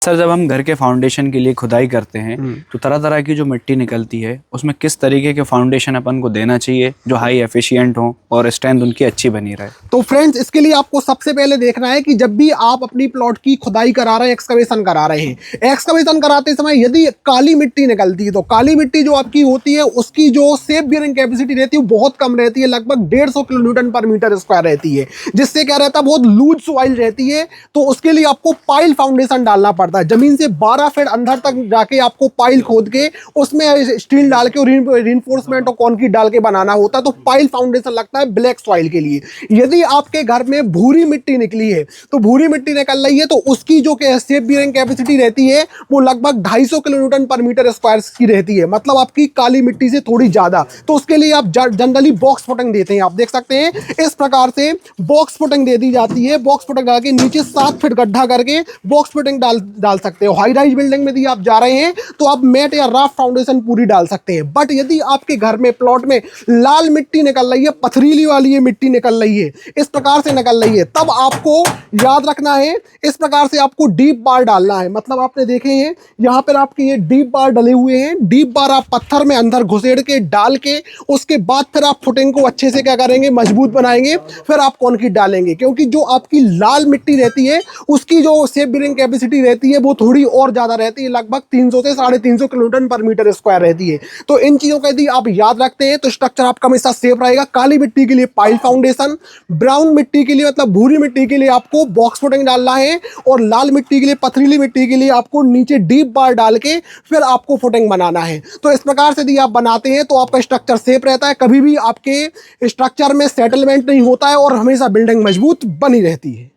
Sir, जब हम घर के फाउंडेशन के लिए खुदाई करते हैं तो तरह तरह की जो मिट्टी निकलती है उसमें किस तरीके के फाउंडेशन अपन को देना चाहिए जो हाई एफिशिएंट हो और स्ट्रेंथ उनकी अच्छी बनी रहे। तो फ्रेंड्स, इसके लिए आपको सबसे पहले देखना है कि जब भी आप अपनी प्लॉट की खुदाई करा रहे हैं, एक्सकवेशन करा रहे हैं, एक्सकवेशन कराते समय यदि काली मिट्टी निकलती है तो काली मिट्टी जो आपकी होती है उसकी जो सेफ बियरिंग कैपेसिटी रहती है वो बहुत कम रहती है, लगभग 150 किलो न्यूटन पर मीटर स्क्वायर रहती है, जिससे क्या रहता है बहुत लूज सॉइल रहती है। तो उसके लिए आपको पाइल फाउंडेशन डालना पड़ता है। जमीन से 12 फीट अंदर तक जाके आपको पाइल खोद के उसमें स्टील डाल के और रीइंफोर्समेंट और कंक्रीट डाल के बनाना होता है। तो पाइल फाउंडेशन लगता है ब्लैक सॉइल के लिए। यदि आपके घर में भूरी मिट्टी निकली है तो भूरी मिट्टी निकल रही है तो उसकी जो सेफ बियरिंग कैपेसिटी रहती है वो लगभग 250 किलो न्यूटन पर मीटर स्क्वायर की रहती है, मतलब आपकी काली मिट्टी से थोड़ी ज्यादा। तो उसके लिए आप जनरली बॉक्स फुटिंग देते हैं। आप देख सकते हैं इस प्रकार से बॉक्स फुटिंग दे दी जाती है। बॉक्स फुटिंग डाल के नीचे 7 फीट गड्ढा करके बॉक्स फुटिंग डाल सकते हो। हाई राइज बिल्डिंग में यदि आप जा रहे हैं तो आप मैट या राफ्ट फाउंडेशन पूरी डाल सकते हैं। बट यदि आपके घर में प्लॉट में लाल मिट्टी निकल रही है, पथरीली वाली ये मिट्टी निकल रही है, इस प्रकार से निकल रही है, तब आपको याद रखना है इस प्रकार से आपको डीप बार डालना है। मतलब आपने देखे हैं यहां पर आपके ये डीप बार डले हुए हैं। डीप बार आप पत्थर में अंदर घुसेड़ के डाल के उसके बाद फिर आप फुटिंग को अच्छे से क्या करेंगे, मजबूत बनाएंगे, फिर आप कंक्रीट डालेंगे। क्योंकि जो आपकी लाल मिट्टी रहती है उसकी जो सेफ बियरिंग कैपेसिटी रहती है वो थोड़ी और ज्यादा रहती है, लगभग 300 से 350 किलो न्यूटन पर मीटर स्क्वायर रहती है। तो इन चीजों का यदि आप याद रखते हैं तो स्ट्रक्चर आपका हमेशा सेफ रहेगा। काली मिट्टी के लिए पाइल फाउंडेशन, ब्राउन मिट्टी के लिए मतलब भूरी मिट्टी के लिए आपको बॉक्स फुटिंग डालना है, और लाल मिट्टी के लिए, पथरीली मिट्टी के लिए आपको नीचे डीप बार डाल के फिर आपको फुटिंग बनाना है। तो इस प्रकार से यदि आप बनाते हैं तो आपका स्ट्रक्चर सेफ रहता है, कभी भी आपके स्ट्रक्चर में सेटलमेंट नहीं होता है और हमेशा बिल्डिंग मजबूत बनी रहती है।